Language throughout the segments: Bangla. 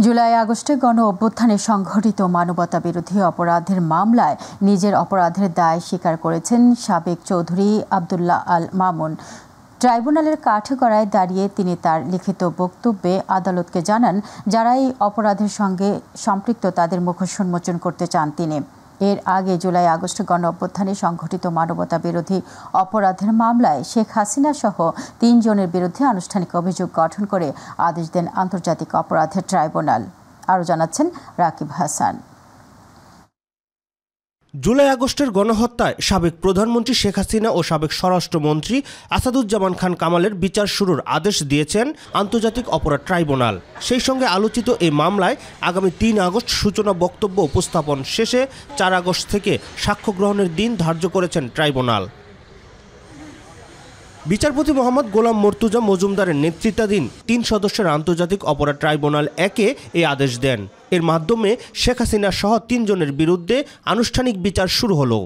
জুলাই আগস্টে গণ অভ্যুত্থানে সংঘটিত মানবতা বিরোধী অপরাধের মামলায় নিজের অপরাধের দায় স্বীকার করেছেন সাবেক চৌধুরী আব্দুল্লাহ আল মামুন। ট্রাইব্যুনালের কাঠগড়ায় দাঁড়িয়ে তিনি তার লিখিত বক্তব্যে আদালতকে জানান, যারা এই অপরাধের সঙ্গে সম্পৃক্ত তাদের মুখোশ উন্মোচন করতে চান তিনি। এর আগে জুলাই আগস্ট গণ অভ্যুত্থানে সংঘটিত মানবতা বিরোধী অপরাধের মামলায় শেখ হাসিনা সহ 3 জনের বিরুদ্ধে আনুষ্ঠানিক অভিযোগ গঠন করে আদেশ দেন আন্তর্জাতিক অপরাধের ট্রাইব্যুনাল। আরও জানাচ্ছেন রাকিব হাসান। জুলাই আগস্টের গণহত্যায় সাবেক প্রধানমন্ত্রী শেখ হাসিনা ও সাবেক স্বরাষ্ট্রমন্ত্রী আসাদুজ্জামান খান কামালের বিচার শুরুর আদেশ দিয়েছেন আন্তর্জাতিক অপরাধ ট্রাইব্যুনাল। সেই সঙ্গে আলোচিত এই মামলায় আগামী 3 আগস্ট সূচনা বক্তব্য উপস্থাপন শেষে 4 আগস্ট থেকে সাক্ষ্য গ্রহণের দিন ধার্য করেছেন ট্রাইব্যুনাল। বিচারপতি মোহাম্মদ গোলাম মর্তুজা মজুমদারের নেতৃত্বাধীন 3 সদস্যের আন্তর্জাতিক অপরাধ ট্রাইব্যুনাল একে এই আদেশ দেন। এর মাধ্যমে শেখ হাসিনা সহ 3 জনের বিরুদ্ধে আনুষ্ঠানিক বিচার শুরু হলো।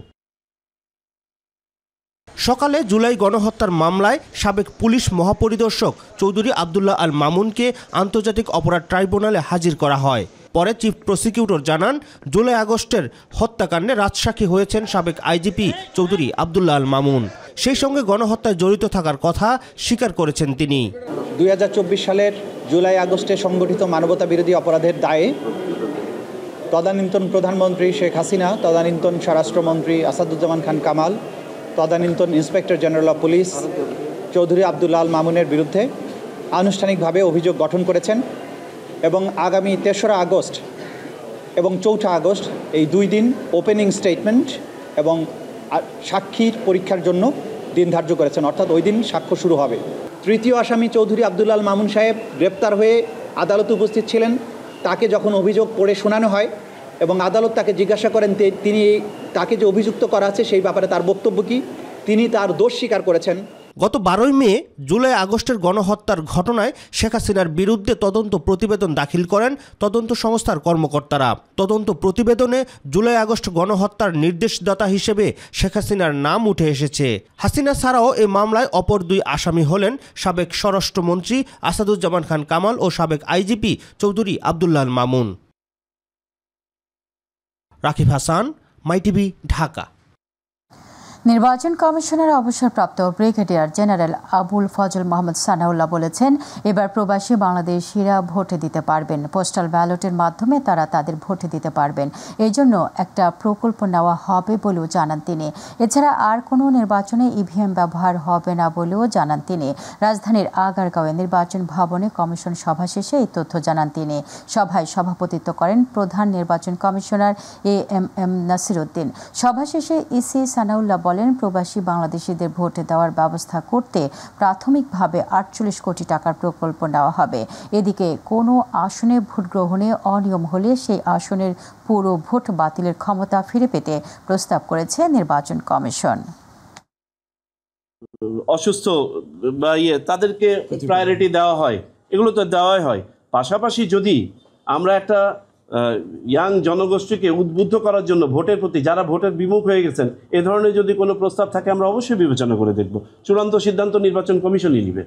সকালে জুলাই গণহত্যার মামলায় সাবেক পুলিশ মহাপরিদর্শক চৌধুরী আব্দুল্লাহ আল মামুনকে আন্তর্জাতিক অপরাধ ট্রাইব্যুনালে হাজির করা হয়। পরে চিফ প্রসিকিউটর জানান, জুলাই আগস্টের হত্যাকাণ্ডে রাজসাক্ষী হয়েছেন সাবেক আইজিপি চৌধুরী আব্দুল্লাহ আল মামুন। সেই সঙ্গে গণহত্যায় জড়িত থাকার কথা স্বীকার করেছেন তিনি। 2024 সালের জুলাই আগস্টে সংগঠিত মানবতা বিরোধী অপরাধের দায়ে তদানীন্তন প্রধানমন্ত্রী শেখ হাসিনা, তদানীন্তন স্বরাষ্ট্রমন্ত্রী আসাদুজ্জামান খান কামাল, তদানীন্তন inspector general of police Chowdhury Abdullah Al মামুনের বিরুদ্ধে আনুষ্ঠানিকভাবে অভিযোগ গঠন করেছেন এবং আগামী 3রা আগস্ট এবং 4ঠা আগস্ট এই 2 দিন ওপেনিং স্টেটমেন্ট এবং সাক্ষীর পরীক্ষার জন্য দিন ধার্য করেছেন, অর্থাৎ ওই দিন সাক্ষ্য শুরু হবে। তৃতীয় আসামি চৌধুরী আব্দুল্লাহ আল মামুন সাহেব গ্রেপ্তার হয়ে আদালতে উপস্থিত ছিলেন। তাকে যখন অভিযোগ পড়ে শোনানো হয় এবং আদালত তাকে জিজ্ঞাসা করেন তিনি তাকে যে অভিযুক্ত করা আছে সেই ব্যাপারে তার বক্তব্য কী, তিনি তার দোষ স্বীকার করেছেন। গত 12 মে জুলাই আগস্টের গণহত্যার ঘটনায় শেখ হাসিনার বিরুদ্ধে তদন্ত প্রতিবেদন দাখিল করেন তদন্ত সংস্থার কর্মকর্তারা। তদন্ত প্রতিবেদনে জুলাই আগস্ট গণহত্যার নির্দেশদাতা হিসেবে শেখ হাসিনার নাম উঠে এসেছে। হাসিনা ছাড়াও এই মামলায় অপর 2 আসামি হলেন সাবেক স্বরাষ্ট্রমন্ত্রী আসাদুজ্জামান খান কামাল ও সাবেক আইজিপি চৌধুরী আব্দুল্লাহ আল মামুন। রাকিব হাসান, মাইটিভি, ঢাকা। নির্বাচন কমিশনের অবসরপ্রাপ্ত ব্রিগেডিয়ার জেনারেল আবুল ফজল মোহাম্মদ সানাউল্লাহ বলেছেন, এবার প্রবাসী বাংলাদেশিরা ভোটে দিতে পারবেন। পোস্টাল ব্যালটের মাধ্যমে তারা তাদের ভোটে দিতে পারবেন। এই জন্য একটা প্রকল্প নেওয়া হবে বলেও জানান তিনি। এছাড়া আর কোনো নির্বাচনে ইভিএম ব্যবহার হবে না বলেও জানান তিনি। রাজধানীর আগারগাঁওয়ে নির্বাচন ভবনে কমিশন সভা শেষে এই তথ্য জানান তিনি। সভায় সভাপতিত্ব করেন প্রধান নির্বাচন কমিশনার এএমএম নাসির উদ্দিন। সভা শেষে ইসি সানাউল্লাহ বলেন, প্রবাসী বাংলাদেশিদের ভোটে দেওয়ার ব্যবস্থা করতে প্রাথমিকভাবে 48 কোটি টাকার প্রকল্প নেওয়া হবে। এদিকে কোনো আসনে ভোট গ্রহণে অনিয়ম হলে সেই আসনের পুরো ভোট বাতিলের ক্ষমতা ফিরে পেতে প্রস্তাব করেছে নির্বাচন কমিশন। অসুস্থ বা তাদেরকে প্রায়োরিটি দেওয়া হয়, এগুলো তো দেওয়াই হয়। পাশাপাশি যদি আমরা একটা ইয়াং জনগোষ্ঠীকে উদ্বুদ্ধ করার জন্য ভোটের প্রতি, যারা ভোটের বিমুখ হয়ে গেছেন, এ ধরনের যদি কোনো প্রস্তাব থাকে আমরা অবশ্যই বিবেচনা করে দেখব। চূড়ান্ত সিদ্ধান্ত নির্বাচন কমিশনই নেবে।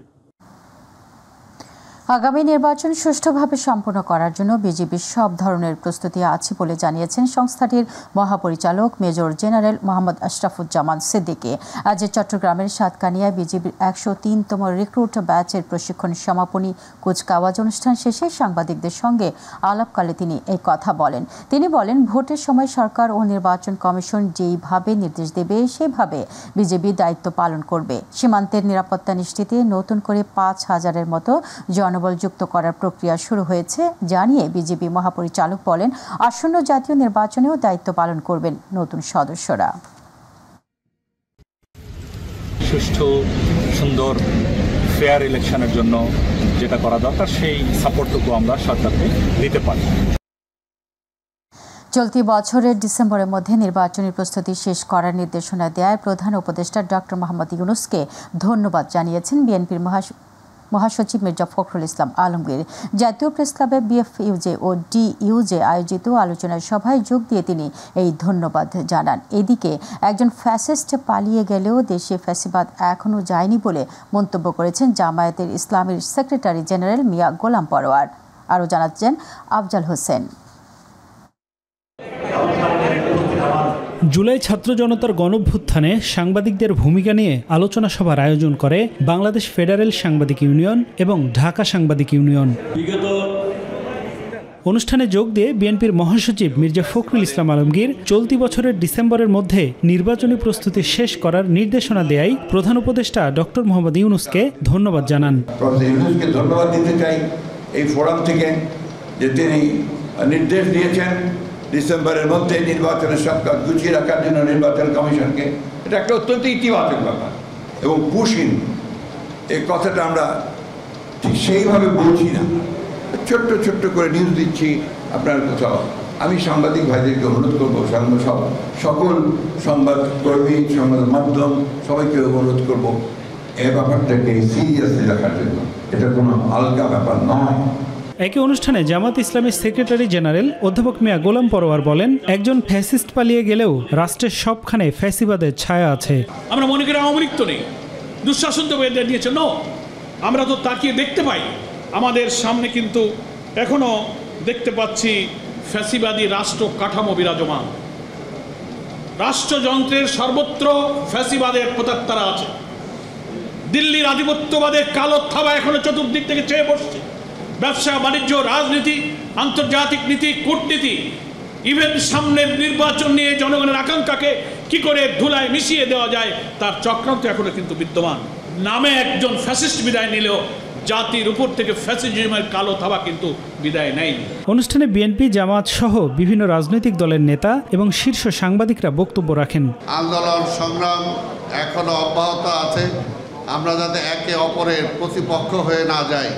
আগামী নির্বাচন সুষ্ঠুভাবে সম্পন্ন করার জন্য বিজিবির সব ধরনের প্রস্তুতি আছে বলে জানিয়েছেন সংস্থাটির মহাপরিচালক মেজর জেনারেল মোহাম্মদ আশরাফুজ্জামান সিদ্দিকী। আজ চট্টগ্রামের সাতকানিয়ায় বিজিবির 103তম রিক্রুট ব্যাচের প্রশিক্ষণ সমাপনী কুচকাওয়াজ অনুষ্ঠান শেষে সাংবাদিকদের সঙ্গে আলাপকালে তিনি এই কথা বলেন। তিনি বলেন, ভোটের সময় সরকার ও নির্বাচন কমিশন যেইভাবে নির্দেশ দেবে সেভাবে বিজিবি দায়িত্ব পালন করবে। সীমান্তের নিরাপত্তা নিশ্চিতে নতুন করে 5000-এর মতো জনবল যুক্ত করার প্রক্রিয়া শুরু হয়েছে জানিয়ে বিজিবি মহাপরিচালক বলেন, আসন্ন জাতীয় নির্বাচনেও দায়িত্ব পালন করবেন নতুন সদস্যরা। সুষ্ঠু, সুন্দর, ফেয়ার ইলেকশনের জন্য যেটা করা দরকার সেই সাপোর্টটুকু আমরা সরকারকে দিতে পারি। চলতি বছরের ডিসেম্বরের মধ্যে নির্বাচনী প্রস্তুতি শেষ করার নির্দেশনা দেয় প্রধান উপদেষ্টা ডক্টর মোহাম্মদ ইউনূসকে ধন্যবাদ জানিয়েছেন বিএনপির মহাসচিব মির্জা ফখরুল ইসলাম আলমগীর। জাতীয় প্রেসক্লাবে বিএফইউজে ও ডিইউজে আয়োজিত আলোচনা সভায় যোগ দিয়ে তিনি এই ধন্যবাদ জানান। এদিকে একজন ফ্যাসিস্ট পালিয়ে গেলেও দেশে ফ্যাসিবাদ এখনও যায়নি বলে মন্তব্য করেছেন জামায়াতের ইসলামীর সেক্রেটারি জেনারেল মিয়া গোলাম পরোয়ার। আরও জানাচ্ছেন আফজাল হোসেন। জুলাই ছাত্র জনতার গণঅভ্যুত্থানে সাংবাদিকদের ভূমিকা নিয়ে আলোচনা সভার আয়োজন করে বাংলাদেশ ফেডারেল সাংবাদিক ইউনিয়ন এবং ঢাকা সাংবাদিক ইউনিয়ন। অনুষ্ঠানে যোগ দিয়ে বিএনপির মহাসচিব মির্জা ফখরুল ইসলাম আলমগীর চলতি বছরের ডিসেম্বরের মধ্যে নির্বাচনী প্রস্তুতি শেষ করার নির্দেশনা দেয় প্রধান উপদেষ্টা ডক্টর মোহাম্মদ ইউনূসকে ধন্যবাদ জানান। ধন্যবাদ দিতে চাই এই ফোরাম থেকে যে তিনি নির্দেশ দিয়েছেন ডিসেম্বরের মধ্যে নির্বাচনের সব কাজ গুছিয়ে রাখার জন্য নির্বাচন কমিশনকে। এটা একটা অত্যন্ত ইতিবাচক ব্যাপার এবং পুশিং এই কথাটা আমরা ঠিক সেইভাবে বলছি না, ছোট্ট ছোট্ট করে নিউজ দিচ্ছি আপনার কোথাও। আমি সাংবাদিক ভাইদেরকে অনুরোধ করবো, সকল সংবাদকর্মী, সংবাদ মাধ্যম সবাইকে অনুরোধ করবো এই ব্যাপারটাকে সিরিয়াসলি রাখার জন্য। এটা কোনো আলগা ব্যাপার নয়। একই অনুষ্ঠানে জামাত ইসলামীর সেক্রেটারি জেনারেল অধ্যাপক মিয়া গোলাম পরোয়ার বলেন, একজন ফ্যাসিস্ট পালিয়ে গেলেও রাষ্ট্রের সবখানে ফ্যাসিবাদের ছায়া আছে। আমরা মনে করি আওয়ামী লীগ তো নেই, দুঃশাসন তো নিয়েছে। আমরা তো তাকিয়ে দেখতে পাই, আমাদের সামনে কিন্তু এখনো দেখতে পাচ্ছি ফ্যাসিবাদী রাষ্ট্র কাঠামো বিরাজমান। রাষ্ট্রযন্ত্রের সর্বত্র ফ্যাসিবাদের প্রতাত্তারা আছে। দিল্লির আধিপত্যবাদের কালো থাবা এখনো চতুর্দিক থেকে চেয়ে বসছে। ব্যবসা বাণিজ্য, রাজনীতি, আন্তর্জাতিক নীতি, কূটনীতি, ইভেন সামনের নির্বাচন নিয়ে জনগণের আকাঙ্ক্ষাকে কি করে ধুলায় মিশিয়ে দেওয়া যায় তার চক্রান্ত এখনো কিন্তু বিদ্যমান। নামে একজন ফ্যাসিস্ট বিদায় নিলেও জাতির উপর থেকে ফ্যাসিজমের কালো থাবা কিন্তু বিদায় নেয়নি। অনুষ্ঠানে বিএনপি, জামাত সহ বিভিন্ন রাজনৈতিক দলের নেতা এবং শীর্ষ সাংবাদিকরা বক্তব্য রাখেন। আন্দোলন সংগ্রাম এখনো অব্যাহত আছে। আমরা যাতে একে অপরের প্রতিপক্ষ হয়ে না যাই।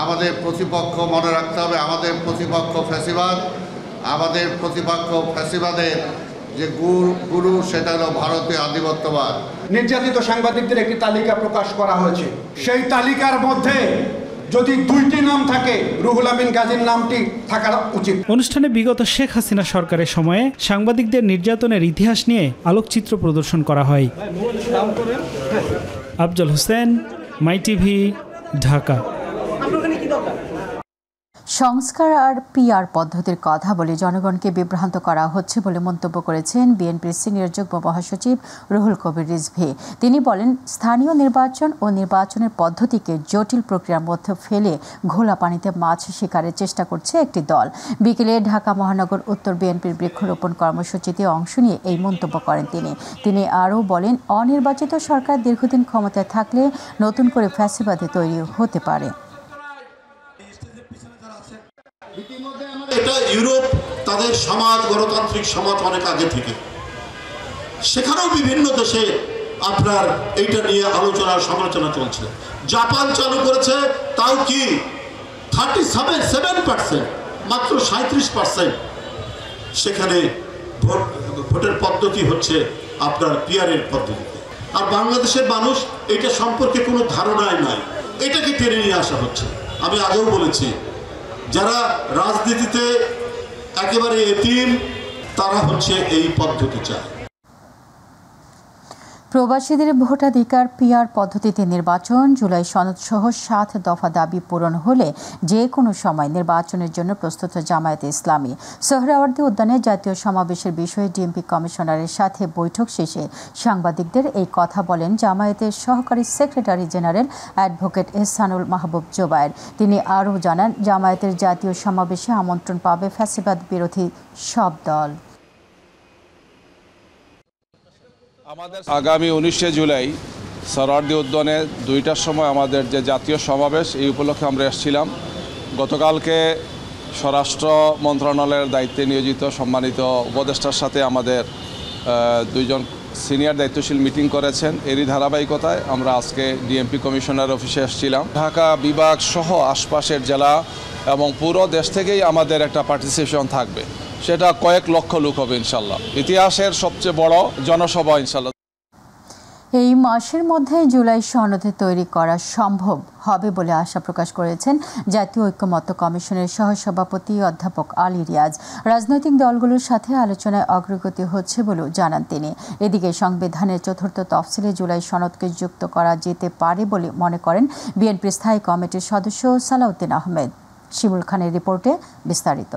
আমাদের প্রতিপক্ষ মনে রাখতে হবে, আমাদের প্রতিপক্ষ ফ্যাসিবাদ। আমাদের প্রতিপক্ষ ফ্যাসিবাদের যে গুরু সেটা হলো ভারতীয় আধিপত্যবাদ। নির্যাতিত সাংবাদিকদের একটি তালিকা প্রকাশ করা হয়েছে। সেই তালিকার মধ্যে যদি 2টি নাম থাকে, রুহুল আমিন গাজীর নামটি থাকা উচিত। অনুষ্ঠানে বিগত শেখ হাসিনা সরকারের সময়ে সাংবাদিকদের নির্যাতনের ইতিহাস নিয়ে আলোকচিত্র প্রদর্শন করা হয়। আফজাল হোসেন, মাই টিভি, ঢাকা। সংস্কার আর পিআর পদ্ধতির কথা বলে জনগণকে বিভ্রান্ত করা হচ্ছে বলে মন্তব্য করেছেন বিএনপির সিনিয়র যুগ্ম মহাসচিব রুহুল কবির রিজভী। তিনি বলেন, স্থানীয় নির্বাচন ও নির্বাচনের পদ্ধতিকে জটিল প্রক্রিয়ার মধ্যে ফেলে ঘোলা পানিতে মাছ শিকারের চেষ্টা করছে একটি দল। বিকেলে ঢাকা মহানগর উত্তর বিএনপির বৃক্ষরোপণ কর্মসূচিতে অংশ নিয়ে এই মন্তব্য করেন তিনি আরও বলেন, অনির্বাচিত সরকার দীর্ঘদিন ক্ষমতায় থাকলে নতুন করে ফ্যাসিবাদী তৈরি হতে পারে। এটা ইউরোপ তাদের সমাজ, গণতান্ত্রিক সমাজ অনেক আগে থেকে, সেখানেও বিভিন্ন দেশে আপনার এইটা নিয়ে আলোচনা সমালোচনা চলছে। জাপান চালু করেছে, তাও কি 37%, মাত্র 37% সেখানে ভোটের পদ্ধতি হচ্ছে আপনার পিআরের পদ্ধতিতে। আর বাংলাদেশের মানুষ এটা সম্পর্কে কোনো ধারণাই নাই, এটাকে টেনে নিয়ে আসা হচ্ছে। আমি আগেও বলেছি, যারা রাজনীতিতে একেবারে এতিম তারা হচ্ছে এই পদ্ধতি চায়। প্রবাসীদের ভোটাধিকার পিআর পদ্ধতিতে নির্বাচন, জুলাই সনদ সহ 7 দফা দাবি পূরণ হলে যে কোনো সময় নির্বাচনের জন্য প্রস্তুত জামায়াতে ইসলামী। সোহরাওয়ার্দী উদ্যানে জাতীয় সমাবেশের বিষয়ে ডিএমপি কমিশনারের সাথে বৈঠক শেষে সাংবাদিকদের এই কথা বলেন জামায়াতের সহকারী সেক্রেটারি জেনারেল অ্যাডভোকেট এহসানুল মাহবুব জোবায়ের। তিনি আরও জানান, জামায়াতের জাতীয় সমাবেশে আমন্ত্রণ পাবে ফ্যাসিবাদ বিরোধী সব দল। আগামী 19শে জুলাই সোহরাওয়ার্দী উদ্যানে 2টার সময় আমাদের যে জাতীয় সমাবেশ, এই উপলক্ষে আমরা এসেছিলাম। গতকালকে স্বরাষ্ট্র মন্ত্রণালয়ের দায়িত্বে নিয়োজিত সম্মানিত উপদেষ্টার সাথে আমাদের 2জন সিনিয়র দায়িত্বশীল মিটিং করেছেন। এরই ধারাবাহিকতায় আমরা আজকে ডিএমপি কমিশনার অফিসে এসেছিলাম। ঢাকা বিভাগ সহ আশপাশের জেলা এবং পুরো দেশ থেকেই আমাদের একটা পার্টিসিপেশন থাকবে, সেটা কয়েক লক্ষ লোক হবে ইনশাল্লাহ। ইতিহাসের সবচেয়ে বড় জনসভা ইনশাল্লাহ। এই মাসের মধ্যে জুলাই সনদ তৈরি করা সম্ভব হবে বলে আশা প্রকাশ করেছেন জাতীয় ঐক্যমত্য কমিশনের সহসভাপতি অধ্যাপক আলী রিয়াজ। রাজনৈতিক দলগুলোর সাথে আলোচনায় অগ্রগতি হচ্ছে বলেও জানান তিনি। এদিকে সংবিধানের 4র্থ তফসিলে জুলাই সনদকে যুক্ত করা যেতে পারে বলে মনে করেন বিএনপির স্থায়ী কমিটির সদস্য সালাউদ্দিন আহমেদ। শিমুল খানের রিপোর্টে বিস্তারিত।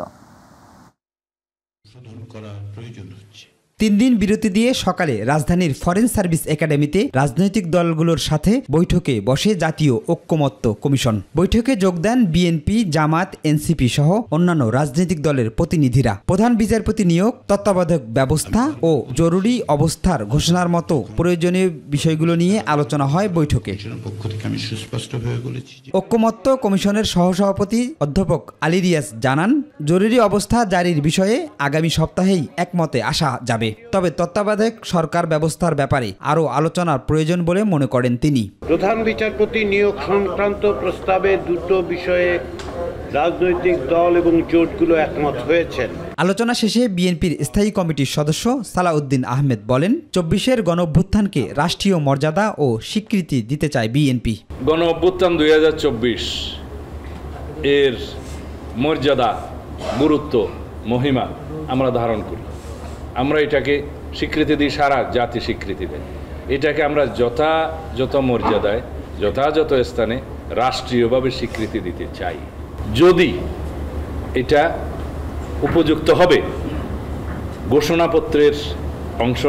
3 দিন বিরতি দিয়ে সকালে রাজধানীর ফরেন সার্ভিস একাডেমিতে রাজনৈতিক দলগুলোর সাথে বৈঠকে বসে জাতীয় ঐক্যমত্য কমিশন। বৈঠকে যোগ দেন বিএনপি, জামাত, এনসিপি সহ অন্যান্য রাজনৈতিক দলের প্রতিনিধিরা। প্রধান বিচারপতি নিয়োগ, তত্ত্বাবধায়ক ব্যবস্থা ও জরুরি অবস্থার ঘোষণার মতো প্রয়োজনীয় বিষয়গুলো নিয়ে আলোচনা হয় বৈঠকে। ঐক্যমত্য কমিশনের সহসভাপতি অধ্যাপক আলী রিয়াজ জানান, জরুরি অবস্থা জারির বিষয়ে আগামী সপ্তাহেই একমতে আসা যাবে। তবে তত্ত্বাবধায়ক সরকার ব্যবস্থার ব্যাপারে আরও আলোচনার প্রয়োজন বলে মনে করেন তিনি। প্রধান বিচারপতি নিয়োগ সংক্রান্ত প্রস্তাবে দুটো বিষয়ে রাজনৈতিক দল এবং জোটগুলো একমত হয়েছেন। আলোচনা শেষে বিএনপির স্থায়ী কমিটির সদস্য সালাউদ্দিন আহমেদ বলেন, 24-এর গণঅভ্যুত্থানকে রাষ্ট্রীয় মর্যাদা ও স্বীকৃতি দিতে চায় বিএনপি। গণঅভ্যুত্থান 2024 এর মর্যাদা, গুরুত্ব, মহিমা আমরা ধারণ করি। আমরা এটাকে স্বীকৃতি দিই, সারা জাতি স্বীকৃতি দেয়। এটাকে আমরা যথাযথ মর্যাদায়, যথাযথ স্থানে রাষ্ট্রীয়ভাবে স্বীকৃতি দিতে চাই। যদি এটা উপযুক্ত হবে, ঘোষণাপত্রের অংশ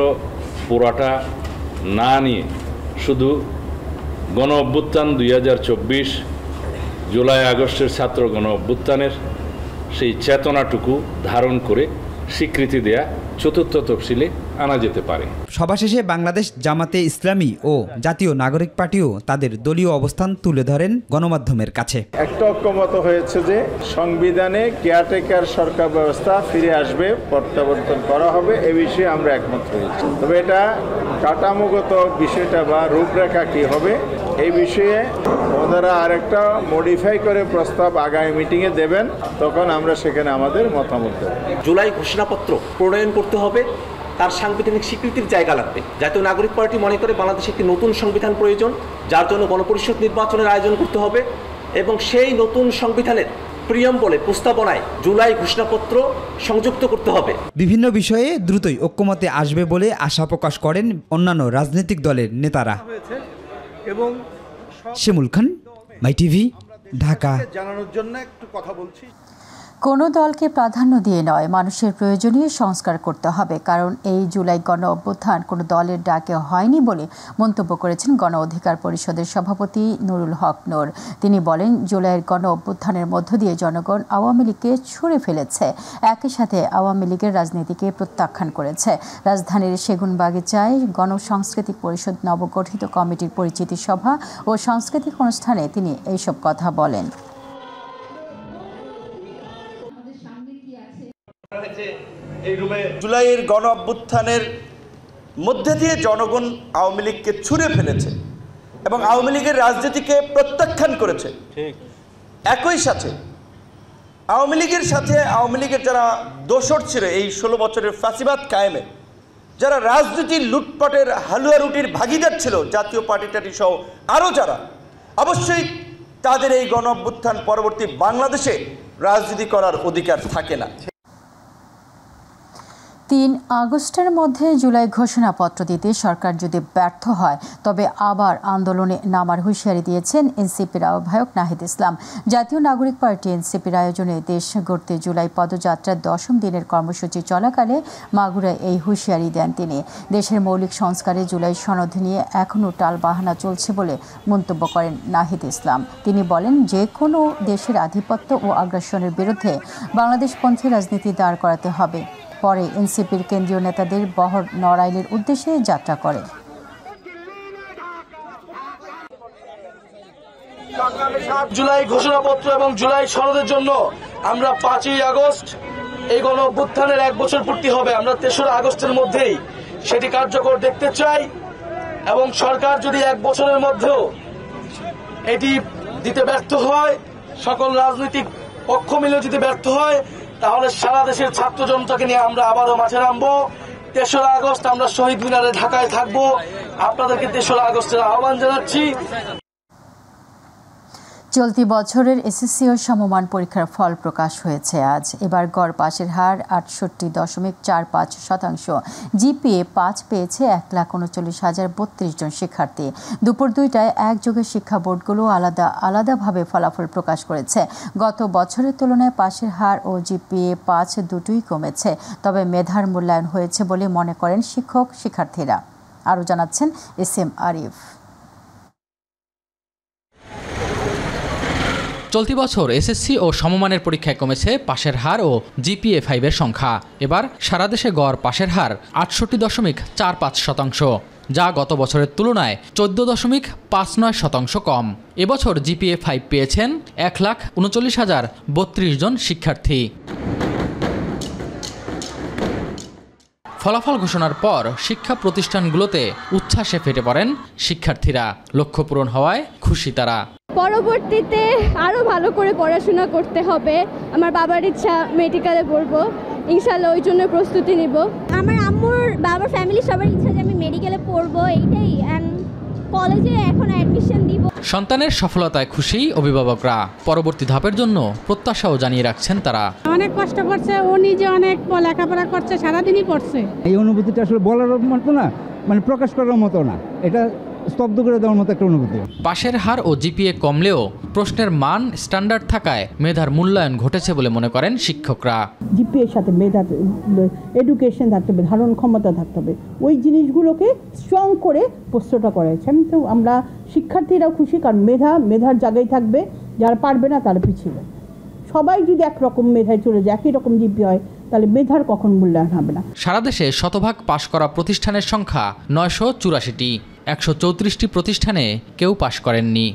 পুরাটা না নিয়ে শুধু গণ অভ্যুত্থান 2024, জুলাই আগস্টের ছাত্র গণ অভ্যুত্থানের সেই চেতনাটুকু ধারণ করে স্বীকৃতি দেয়া চতুর্থ তফসিলে আনা যেতে পারে। সভা শেষে বাংলাদেশ জামাতে ইসলামী ও জাতীয় নাগরিক পার্টিও তাদের দলীয় অবস্থান তুলে ধরেন গণমাধ্যমের কাছে। একটা ঐক্যমত হয়েছে যে সংবিধানে কেয়ারটেকার সরকার ব্যবস্থা ফিরে আসবে, প্রত্যাবর্তন করা হবে, এ বিষয়ে আমরা একমত হয়েছি। তবে এটা কাঠামোগত বিষয়টা বা রূপরেখা কি হবে এই বিষয়ে ওনারা আরেকটা মডিফাই করে প্রস্তাব আগামী মিটিংয়ে দেবেন, তখন আমরা সেখানে আমাদের মতামত দেব। জুলাই ঘোষণাপত্র প্রণয়ন করতে হবে, তার সাংবিধানিক স্বীকৃতির জায়গা লাগবে। জাতীয় নাগরিক পার্টি মনে করে বাংলাদেশে একটি নতুন সংবিধান প্রয়োজন, যার জন্য গণপরিষদ নির্বাচনের আয়োজন করতে হবে এবং সেই নতুন সংবিধানের প্রিয়াম্বলে প্রস্তাবনায় জুলাই ঘোষণাপত্র সংযুক্ত করতে হবে। বিভিন্ন বিষয়ে দ্রুতই ঐক্যমতে আসবে বলে আশা প্রকাশ করেন অন্যান্য রাজনৈতিক দলের নেতারা। শিমুল খান, মাই টিভি, ঢাকা। জানানোর জন্য একটু কথা বলছি। কোনো দলকে প্রাধান্য দিয়ে নয়, মানুষের প্রয়োজনীয় সংস্কার করতে হবে, কারণ এই জুলাই গণ অভ্যুত্থান কোনো দলের ডাকে হয়নি বলে মন্তব্য করেছেন গণ অধিকার পরিষদের সভাপতি নুরুল হক নূর। তিনি বলেন, জুলাইয়ের গণ অভ্যুত্থানের মধ্য দিয়ে জনগণ আওয়ামী লীগকে ছুঁড়ে ফেলেছে, একই সাথে আওয়ামী লীগের রাজনীতিকে প্রত্যাখ্যান করেছে। রাজধানীর সেগুনবাগিচায় গণসাংস্কৃতিক পরিষদ নবগঠিত কমিটির পরিচিতি সভা ও সাংস্কৃতিক অনুষ্ঠানে তিনি এইসব কথা বলেন। জুলাইয়ের গণ অভ্যুত্থানের মধ্যে দিয়ে জনগণ আওয়ামী লীগকে ছুঁড়ে ফেলেছে এবং আওয়ামী লীগের রাজনীতিকে প্রত্যাখ্যান করেছে। একই সাথে আওয়ামী লীগের সাথে আওয়ামী লীগের যারা দোসর ছিল এই 16 বছরের ফ্যাসিবাদ কায়েমে, যারা রাজনীতির লুটপাটের হালুয়া রুটির ভাগিদার ছিল, জাতীয় পার্টি সহ আরও যারা, অবশ্যই তাদের এই গণ অভ্যুত্থান পরবর্তী বাংলাদেশে রাজনীতি করার অধিকার থাকে না। 3 আগস্টের মধ্যে জুলাই ঘোষণাপত্র দিতে সরকার যদি ব্যর্থ হয় তবে আবার আন্দোলনে নামার হুঁশিয়ারি দিয়েছেন এনসিপির আহ্বায়ক নাহিদ ইসলাম। জাতীয় নাগরিক পার্টি এনসিপির আয়োজনে দেশ গড়তে জুলাই পদযাত্রার 10ম দিনের কর্মসূচি চলাকালে মাগুরায় এই হুঁশিয়ারি দেন তিনি। দেশের মৌলিক সংস্কারে জুলাই সনদ নিয়ে এখনও টালবাহানা চলছে বলে মন্তব্য করেন নাহিদ ইসলাম। তিনি বলেন, যে কোনো দেশের আধিপত্য ও আগ্রাসনের বিরুদ্ধে বাংলাদেশপন্থী রাজনীতি দাঁড় করাতে হবে। পরে এনসিপির কেন্দ্রীয় নেতাদের বহর নড়াইলের উদ্দেশ্যে যাত্রা করে। জুলাই ঘোষণাপত্র এবং জুলাই সনদের জন্য আমরা 5ই আগস্ট এই গণ অভ্যুত্থানের 1 বছর পূর্তি হবে, আমরা 3রা আগস্টের মধ্যেই সেটি কার্যকর দেখতে চাই এবং সরকার যদি 1 বছরের মধ্যেও এটি দিতে ব্যর্থ হয়, সকল রাজনৈতিক পক্ষ মিলে যদি ব্যর্থ হয়, তাহলে সারা দেশের ছাত্র জনতাকে নিয়ে আমরা আবারও মাঠে নামবো। 3রা আগস্ট আমরা শহীদ মিনারে ঢাকায় থাকবো। আপনাদেরকে 3রা আগস্টের আহ্বান জানাচ্ছি। চলতি বছরের এসএসসি ও সমমান পরীক্ষার ফল প্রকাশ হয়েছে আজ। এবার গড় পাশের হার ৬৮.৪৫%। জিপিএ ৫ পেয়েছে ১,৩৯,০৩২ জন শিক্ষার্থী। দুপুর ২টায় একযোগে শিক্ষা বোর্ডগুলো আলাদাভাবে ফলাফল প্রকাশ করেছে। গত বছরের তুলনায় পাশের হার ও জিপিএ ৫ দুটোই কমেছে, তবে মেধার মূল্যায়ন হয়েছে বলে মনে করেন শিক্ষক শিক্ষার্থীরা। আরও জানাচ্ছেন SM আরিফ। চলতি বছর এসএসসি ও সমমানের পরীক্ষায় কমেছে পাশের হার ও জিপিএ 5-এর সংখ্যা। এবার সারা দেশে গড় পাশের হার ৬৮.৪৫%, যা গত বছরের তুলনায় ১৪.৫৯% কম। এবছর জিপিএ 5 পেয়েছেন ১,৩৯,০৩২ জন শিক্ষার্থী। ফলাফল ঘোষণার পর শিক্ষা প্রতিষ্ঠানগুলোতে উচ্ছ্বাসে ফেটে পড়েন শিক্ষার্থীরা। লক্ষ্য পূরণ হওয়ায় খুশি তারা। পরবর্তীতে আরও ভালো করে পড়াশোনা করতে হবে। আমার বাবার ইচ্ছা মেডিকেলে পড়বো, ইনশাআল্লাহ ওই জন্য প্রস্তুতি নিব। আমার আম্মুর বাবার ফ্যামিলি সবার ইচ্ছা যে আমি মেডিকেলে পড়বো, এইটাই। কলেজে এখন অ্যাডমিশন দিব। সন্তানের সফলতায় খুশি অভিভাবকরা। পরবর্তী ধাপের জন্য প্রত্যাশাও জানিয়ে রাখছেন তারা। অনেক কষ্ট করছে, ও নিজে অনেক লেখাপড়া করছে, সারাদিনই পড়ছে। এই অনুভূতিটা আসলে বলার মতো না, মানে প্রকাশ করার মতো না, এটা স্তব্ধ করে দেওয়ার মতো একটা অনুভূতি। পাশের হার ও জিপিএ কমলেও প্রশ্নের মান স্ট্যান্ডার্ড থাকায় মেধার মূল্যায়ন ঘটেছে বলে মনে করেন শিক্ষকরা। জিপিএর সাথে মেধা, এডুকেশন থাকতে হবে, ধারণ ক্ষমতা থাকতে হবে, ওই জিনিসগুলোকে স্ট্রং করে প্রশ্নটা করেছেন। তো আমরা শিক্ষার্থীরাও খুশি, কারণ মেধার জায়গায় থাকবে, যারা পারবে না তারা পিছিয়ে। সবাই যদি একরকম মেধায় চলে যায়, একই রকম জিপি হয়, তাহলে মেধার কখন মূল্যায়ন হবে না। সারা দেশে শতভাগ পাশ করা প্রতিষ্ঠানের সংখ্যা ৯৮৪টি। ১৩৪টি প্রতিষ্ঠানে কেউ পাশ করেননি।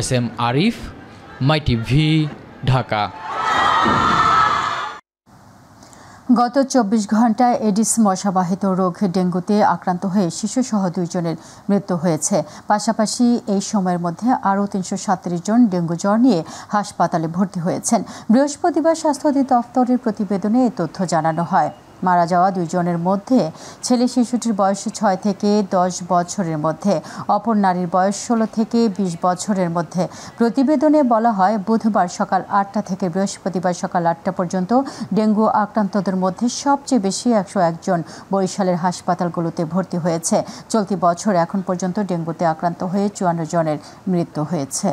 SM আরিফ, মাই টিভি, ঢাকা। গত ২৪ ঘণ্টায় এডিস মশাবাহিত রোগ ডেঙ্গুতে আক্রান্ত হয়ে শিশুসহ ২ জনের মৃত্যু হয়েছে। পাশাপাশি এই সময়ের মধ্যে আরও ৩৩৭ জন ডেঙ্গু জ্বর নিয়ে হাসপাতালে ভর্তি হয়েছেন। বৃহস্পতিবার স্বাস্থ্য অধিদপ্তরের প্রতিবেদনে এই তথ্য জানানো হয়। মারা যাওয়া 2 জনের মধ্যে ছেলে শিশুটির বয়স ৬ থেকে ১০ বছরের মধ্যে, অপর নারীর বয়স ১৬ থেকে ২০ বছরের মধ্যে। প্রতিবেদনে বলা হয়, বুধবার সকাল ৮টা থেকে বৃহস্পতিবার সকাল ৮টা পর্যন্ত ডেঙ্গু আক্রান্তদের মধ্যে সবচেয়ে বেশি ১০১ জন বরিশালের হাসপাতালগুলোতে ভর্তি হয়েছে। চলতি বছর এখন পর্যন্ত ডেঙ্গুতে আক্রান্ত হয়ে ৫৪ জনের মৃত্যু হয়েছে।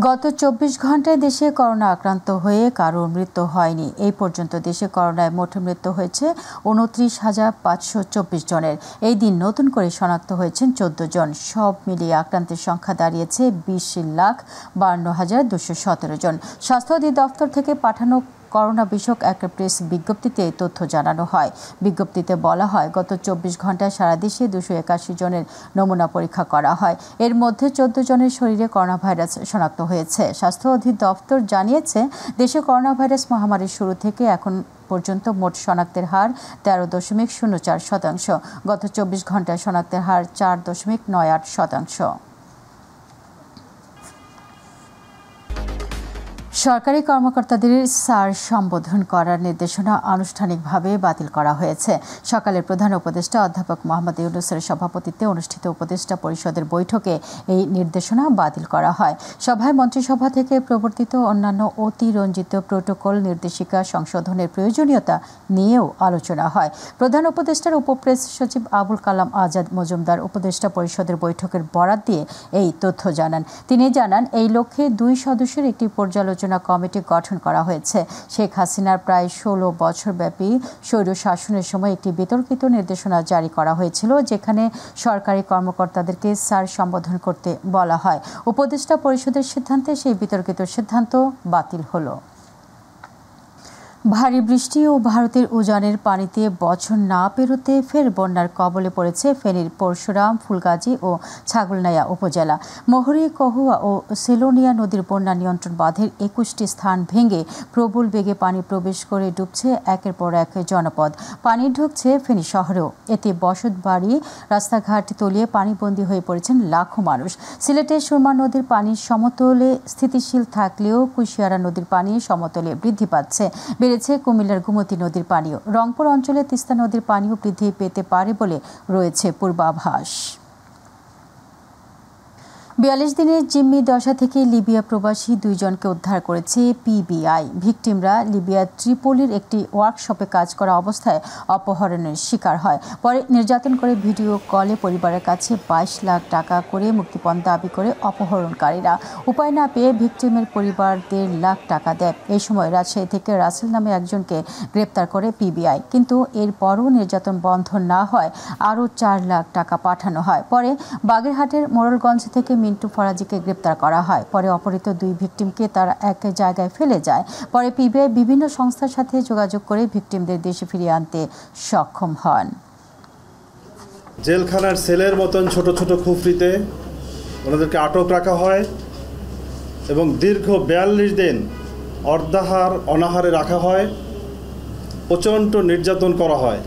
গত ২৪ ঘণ্টায় দেশে করোনা আক্রান্ত হয়ে কারোর মৃত্যু হয়নি। এই পর্যন্ত দেশে করোনায় মোট মৃত্যু হয়েছে ২৯,৫২৪ জনের। এই দিন নতুন করে শনাক্ত হয়েছেন ১৪ জন। সব মিলিয়ে আক্রান্তের সংখ্যা দাঁড়িয়েছে ২০,৫২,২১৭ জন। স্বাস্থ্য অধিদপ্তর থেকে পাঠানো করোনা বিষয়ক এক প্রেস বিজ্ঞপ্তিতে এই তথ্য জানানো হয়। বিজ্ঞপ্তিতে বলা হয়, গত ২৪ ঘণ্টায় সারা দেশে ২৮১ জনের নমুনা পরীক্ষা করা হয়। এর মধ্যে ১৪ জনের শরীরে করোনা ভাইরাস শনাক্ত হয়েছে। স্বাস্থ্য অধিদপ্তর জানিয়েছে, দেশে করোনা ভাইরাস মহামারীর শুরু থেকে এখন পর্যন্ত মোট শনাক্তের হার ১৩.০৪%। গত ২৪ ঘণ্টায় শনাক্তের হার ৪.৯৮%। সরকারি কর্মকর্তাদের স্যার সম্বোধন করার নির্দেশনা আনুষ্ঠানিকভাবে বাতিল করা হয়েছে। সকালে প্রধান উপদেষ্টা অধ্যাপক মোহাম্মদ ইউনূসের সভাপতিত্বে অনুষ্ঠিত উপদেষ্টা পরিষদের বৈঠকে এই নির্দেশনা বাতিল করা হয়। সভায় মন্ত্রিসভা থেকে প্রবর্তিত অন্যান্য অতিরঞ্জিত প্রোটোকল নির্দেশিকা সংশোধনের প্রয়োজনীয়তা নিয়েও আলোচনা হয়। প্রধান উপদেষ্টার উপপ্রেস সচিব আবুল কালাম আজাদ মজুমদার উপদেষ্টা পরিষদের বৈঠকের বরাত দিয়ে এই তথ্য জানান। তিনি জানান, এই লক্ষ্যে 2 সদস্যের একটি পর্যালোচনা কমিটি গঠন করা হয়েছে। শেখ হাসিনার প্রায় 16 বছরব্যাপী স্বৈর শাসনের সময় একটি বিতর্কিত নির্দেশনা জারি করা হয়েছিল, যেখানে সরকারি কর্মকর্তাদেরকে স্যার সম্বোধন করতে বলা হয়। উপদেষ্টা পরিষদের সিদ্ধান্তে সেই বিতর্কিত সিদ্ধান্ত বাতিল হলো। ভারী বৃষ্টি ও ভারতের উজানের পানিতে বছর না পেরোতে ফের বন্যার কবলে পড়েছে ফেনীর পরশুরাম, ফুলগাজী ও ছাগলনাইয়া উপজেলা। মহুরী, কহুয়া ও সেলোনিয়া নদীর বন্যা নিয়ন্ত্রণ বাঁধের 21টি স্থান ভেঙে প্রবল বেগে পানি প্রবেশ করে ডুবছে একের পর এক জনপদ। পানি ঢুকছে ফেনী শহরেও। এতে বসত বাড়ি, রাস্তাঘাট তলিয়ে পানিবন্দী হয়ে পড়েছেন লাখো মানুষ। সিলেটের সুরমা নদীর পানি সমতলে স্থিতিশীল থাকলেও কুশিয়ারা নদীর পানি সমতলে বৃদ্ধি পাচ্ছে। বেড়েছে কুমিল্লার গোমতী নদীর পানিও। রংপুর অঞ্চলে তিস্তা নদীর পানিও বৃদ্ধি পেতে পারে বলে রয়েছে পূর্বাভাস। 42 দিনের জিম্মি দশা থেকে লিবিয়া প্রবাসী 2 জনকে উদ্ধার করেছে পিবিআই। ভিকটিমরা লিবিয়ার ত্রিপোলির একটি ওয়ার্কশপে কাজ করা অবস্থায় অপহরণের শিকার হয়। পরে নির্যাতন করে ভিডিও কলে পরিবারের কাছে 22 লাখ টাকা করে মুক্তিপণ দাবি করে অপহরণকারীরা। উপায় না পেয়ে ভিকটিমের পরিবার 1.5 লাখ টাকা দেয়। এই সময় রাজশাহী থেকে রাসেল নামে একজনকে গ্রেপ্তার করে পিবিআই, কিন্তু এরপরও নির্যাতন বন্ধ না হয় আরও 4 লাখ টাকা পাঠানো হয়। পরে বাগেরহাটের মোড়লগঞ্জ থেকে মিন্টু ফরাজিকে গ্রেপ্তার করা হয়। পরে অপহৃত 2 ভিকটিমকে তারা এক জায়গায় ফেলে যায়। পরে পিবিআই বিভিন্ন সংস্থার সাথে যোগাযোগ করে ভিকটিমদের দেশে ফিরিয়ে আনতে সক্ষম হন। জেলখানার সেলের মতন ছোট ছোট খুপড়িতে ওনাদেরকে আটক রাখা হয় এবং দীর্ঘ 42 দিন অর্ধাহার অনাহারে রাখা হয়, প্রচণ্ড নির্যাতন করা হয়।